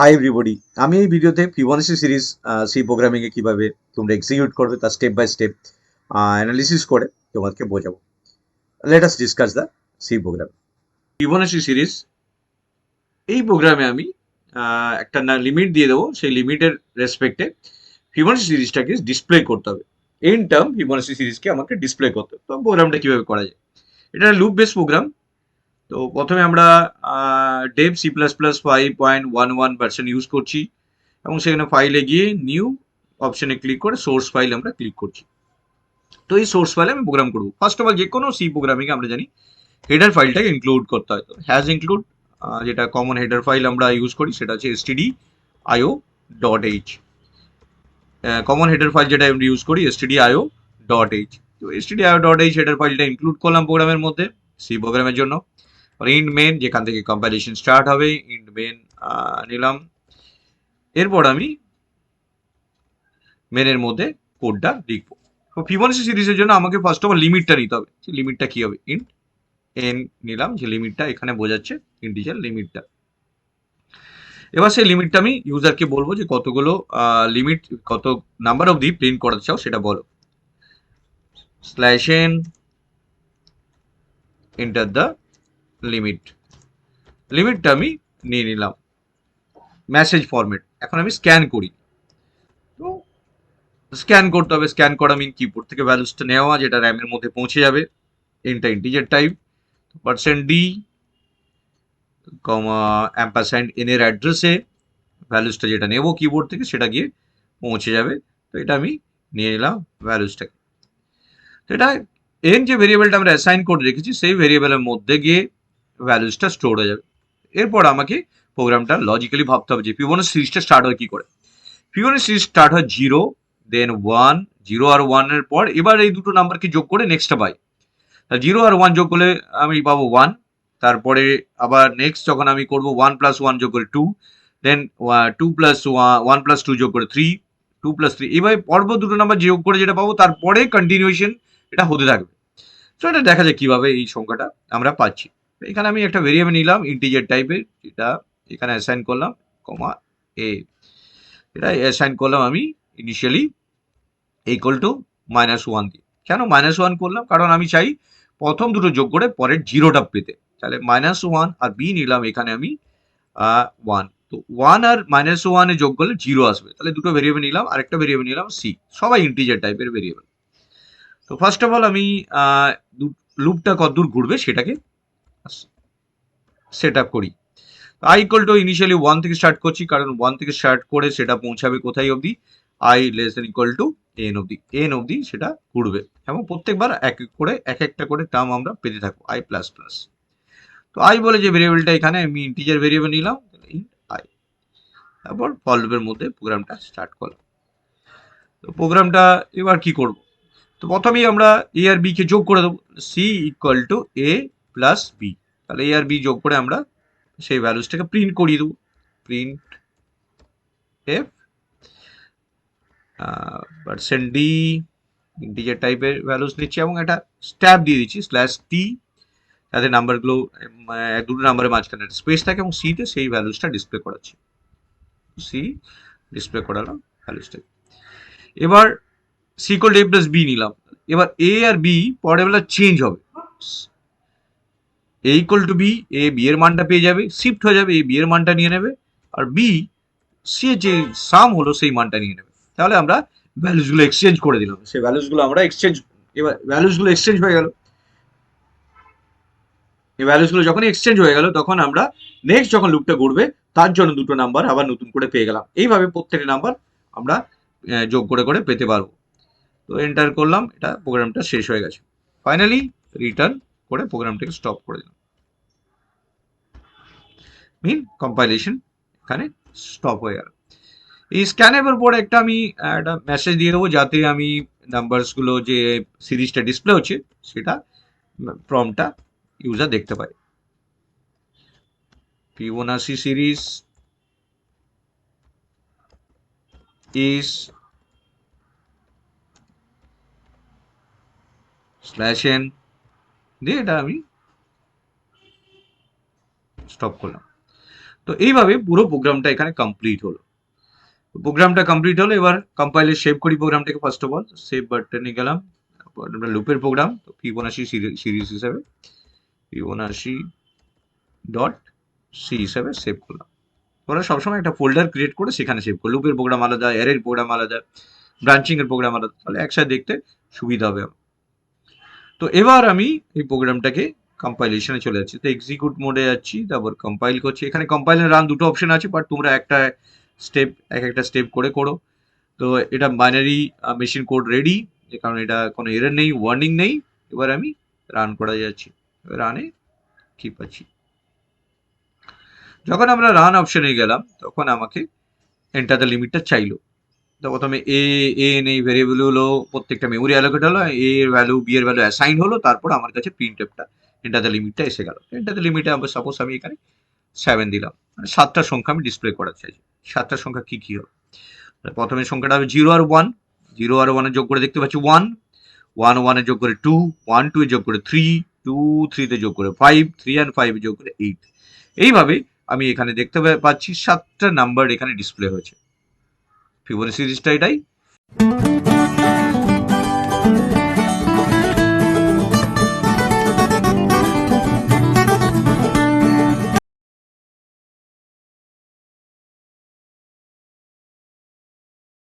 Hi everybody, আমি এই ভিডিওতে ফিবোনাচি সিরিজ সি প্রোগ্রামিংয়ে কীভাবে তোমরা এক্সিকিউট করবে তার স্টেপ বাই স্টেপ অ্যানালিসিস করে তোমাদেরকে বোঝাবো। Let us discuss the C program. Fibonacci series এই প্রোগ্রামে আমি একটা লিমিট দিয়ে দেবো, সেই লিমিটের রেসপেক্টে ফিবোনাচি সিরিজটাকে ডিসপ্লে করতে হবে। এন টার্ম ফিবোনাচি সিরিজকে আমাকে ডিসপ্লে করতে হবে। তো প্রোগ্রামটা কীভাবে করা যায়, এটা লুপ বেস প্রোগ্রাম। তো প্রথমে আমরা ডেভ C++5.11 ভার্সন ইউজ করছি এবং সেখানে ফাইলে গিয়ে নিউ অপশনে ক্লিক করে সোর্স ফাইল আমরা ক্লিক করছি। তো এই সোর্স ফাইলে আমি প্রোগ্রাম করব। ফার্স্ট অফ অল যে কোনো সি প্রোগ্রামিংয়ে আমরা জানি হেডার ফাইলটাকে ইনক্লুড করতে হয়। তো হ্যাজ ইনক্লুড যেটা কমন হেডার ফাইল আমরা ইউজ করি সেটা হচ্ছে stdio.h। কমন হেডার ফাইল যেটা আমরা ইউজ করি stdio.h। তো stdio.h হেডার ফাইলটা ইনক্লুড করলাম প্রোগ্রামের মধ্যে সি প্রোগ্রামের জন্য। ইন্ট মেন যেখান থেকে কম্পাইলেশন স্টার্ট হবে, ইন্ট মেন নিলাম। এরপর আমি মেনের মধ্যে কোডটা লিখবো। তো ফিবোনাচি সিরিজের জন্য আমাকে ফার্স্ট অফ অল লিমিটটা নিতে হবে। সেই লিমিটটা কি হবে, ইন্ট এন নিলাম, যে লিমিটটা এখানে বোঝাচ্ছে ইন্টিজার লিমিটটা। এবার সেই লিমিটটা আমি ইউজারকে বলবো যে কতগুলো লিমিট, কত নাম্বার অবধি প্রিন্ট করাতে চাও সেটা বলো। Slash n enter the limit. লিমিটটা আমি নিয়ে নিলাম মেসেজ ফরম্যাট। এখন আমি স্ক্যান করি। তো স্ক্যান করতে হবে, স্ক্যান করা মিন কিবোর্ড থেকে ভ্যালুসটা নেওয়া যেটা র্যামের মধ্যে পৌঁছে যাবে। এনটা integer type, %d, ampersand n এর অ্যাড্রেসে ভ্যালুসটা যেটা নেব কিবোর্ড থেকে সেটা গিয়ে পৌঁছে যাবে। তো এটা আমি নিয়ে নিলাম ভ্যালুসটাকে। তো এটা এন যে ভেরিয়েবলটা আমরা অ্যাসাইন করে রেখেছি সেই ভেরিয়েবলের মধ্যে গিয়ে ভ্যালুসটা স্টোর হয়ে যাবে। এরপর আমাকে প্রোগ্রামটা লজিক্যালি ভাবতে হবে যে ফিবোনাচি সিরিজটা স্টার্ট হয় কি করে। ফিবোনাচি সিরিজ স্টার্ট হয় 0, দেন 1, 0 আর 1 এর পর এবার এই দুটো নাম্বারকে যোগ করে নেক্সটটা পাই। 0 আর 1 যোগ করলে আমি পাবো 1। তারপরে আবার নেক্সট যখন আমি করব 1 প্লাস 1 যোগ করে 2, দেন 2 প্লাস 1 প্লাস 2 যোগ করে 3, 2 প্লাস 3, এভাবে পর্ব দুটো নাম্বার যোগ করে যেটা পাবো তারপরে কন্টিনিউয়েশন এটা হতে থাকবে। তো এটা দেখা যায় কিভাবে এই সংখ্যাটা আমরা পাচ্ছি। এখানে আমি একটা ভেরিয়েবল নিলাম ইন্টিজার টাইপের, যেটা এখানে অ্যাসাইন করলাম কমা এ। এটা অ্যাসাইন করলাম আমি ইনিশিয়ালি ইকুয়াল টু -1 দিয়ে। কেন -1 করলাম, কারণ আমি চাই প্রথম দুটো যোগ করে পরের জিরোটা পেতে। তাহলে -1 আর বি নিলাম এখানে আমি 1। তো 1 আর -1 এ যোগ করলে 0 আসবে। তাহলে দুটো ভেরিয়েবল নিলাম, আরেকটা ভেরিয়েবল নিলাম সি, সবাই ইন্টিজার টাইপের ভেরিয়েবল। তো ফার্স্ট অফ অল আমি লুপটা কতদূর ঘুরবে সেটাকে সেট আপ করি। আই ইকুয়াল টু ইনিশিয়ালি 1 থেকে স্টার্ট করছি, কারণ 1 থেকে স্টার্ট করে সেটা পৌঁছাবে কোথায় অবধি, I less than equal to N অবধি সেটা ঘুরবে এবং প্রত্যেকবার এক এক করে এক একটা করে টার্ম আমরা পেতে থাকবো আই প্লাস প্লাস। তো আই বলে যে ভেরিয়েবলটা এখানে আমি ইন্টিজার ভেরিয়েবল নিলাম ইন্ট আই, তারপর ফর লুপের মধ্যে প্রোগ্রামটা স্টার্ট করলাম। তো প্রোগ্রামটা এবার কি করব, তো প্রথমেই আমরা এ আর বি কে যোগ করে দেবো, C equal to A plus B. তাহলে এ আর বি যোগ করে আমরা সেই ভ্যালুসটাকে প্রিন্ট করিয়ে দেবো, প্রিন্ট এফ %d ইন্টিজার টাইপের ভ্যালুস নিচ্ছি এবং একটা স্ট্যাব দিয়ে দিচ্ছি /t, যাতে নাম্বারগুলো দুটো নাম্বারের মাঝখানে একটা স্পেস থাকে এবং সিতে সেই ভ্যালুসটা ডিসপ্লে করাচ্ছি। সি ডিসপ্লে করালাম ভ্যালুসটাকে। এবার c equal to A plus b নিলাম। এবার এ আর বি পরের বেলা চেঞ্জ হবে, a equal to b, a b এর মানটা পেয়ে যাবে, শিফট হয়ে যাবে, এ বি এর মানটা নিয়ে নেবে আর বি সি এর যে সাম হলো সেই মানটা নিয়ে নেবে। তাহলে আমরা ভ্যালুসগুলো এক্সচেঞ্জ করে দিলাম, সেই ভ্যালুসগুলো আমরা এক্সচেঞ্জ, এবার ভ্যালুসগুলো এক্সচেঞ্জ হয়ে গেল। এই ভ্যালুসগুলো যখন এক্সচেঞ্জ হয়ে গেল তখন আমরা নেক্সট যখন লুপটা ঘুরবে তার জন্য দুটো নাম্বার আবার নতুন করে পেয়ে গেলাম। এইভাবে প্রত্যেকটা নাম্বার আমরা যোগ করে করে পেতে পারবো। তো এন্টার করলাম, এটা প্রোগ্রামটা শেষ হয়ে গেছে। ফাইনালি রিটার্ন করে প্রোগ্রামটাকে স্টপ করে দিলাম, মিন কম্পাইলেশন এখানে স্টপ হয়ে গেল। এই স্ক্যানের পরে একটা আমি একটা মেসেজ দিয়ে দেবো যাতে আমি নাম্বারসগুলো যে সিরিজটা ডিসপ্লে হচ্ছে সেটা প্রম্পটটা ইউজার দেখতে পায়। ফিবোনাচি সিরিজ is /n দিয়ে এটা আমি স্টপ করলাম। তো তো এইভাবে পুরো প্রোগ্রামটা এখানে কমপ্লিট হলো। প্রোগ্রামটা কমপ্লিট হলো, এবার কম্পাইলে সেভ করি প্রোগ্রামটাকে। ফার্স্ট অফ অল সেভ বাটনে গেলাম, তারপর লুপের প্রোগ্রাম ফিবোনাচি সিরিজ হিসাবে ফিবোনাচি ডট সি হিসাবে সেভ করলাম। তোমরা সবসময় একটা ফোল্ডার ক্রিয়েট করে সেখানে সেভ করো। লুপের প্রোগ্রাম আলাদা, অ্যারের প্রোগ্রাম আলাদা, ব্রাঞ্চিং এর প্রোগ্রাম আলাদা, তাহলে একসাথে দেখতে সুবিধা হবে। তো এবার আমি এই প্রোগ্রামটাকে কম্পাইলেশনে চলে যাচ্ছি। তো এক্সিকিউট মোডে যাচ্ছি, তারপর কম্পাইল করছি। এখানে কম্পাইল এন্ড রান দুটো অপশন আছে, বাট তোমরা একটা স্টেপ করে করো। তো এটা বাইনারি মেশিন কোড রেডি, যে কারণ এটা কোনো এরর নেই, ওয়ার্নিং নেই। এবার আমি রান করা যাচ্ছি, রানে কি পাচ্ছি। যখন আমরা রান অপশনে গেলাম তখন আমাকে এন্টার দ্য লিমিটটা চাইলো। তো প্রথমে এন এই ভেরিয়েবল হলো, প্রত্যেকটা মেমোরি অ্যালোকেট হলো, এ এর ভ্যালু বি এর ভ্যালু অ্যাসাইন হলো, তারপর আমার কাছে প্রিন্টএফটা এন্টার দ্য লিমিটটা এসে গেল। এন্টার দ্য লিমিটে আমরা সাপোজ আমি এখানে 7 দিলাম, মানে 7টা সংখ্যা আমি ডিসপ্লে করার চাইছি। 7টা সংখ্যা কি কি হবে? প্রথমে সংখ্যাটা হবে 0 আর 1। 0 আর 1 এর যোগ করে দেখতে পাচ্ছি 1, 1 1 এর যোগ করে 2, 1 2 এর যোগ করে 3, 2 3 তে যোগ করে 5, 3 and 5 এর যোগ করে 8। এইভাবে আমি এখানে দেখতে পাচ্ছি 7টা নাম্বার এখানে ডিসপ্লে হয়েছে। ফিবোনাচি সিরিজটা এটাই।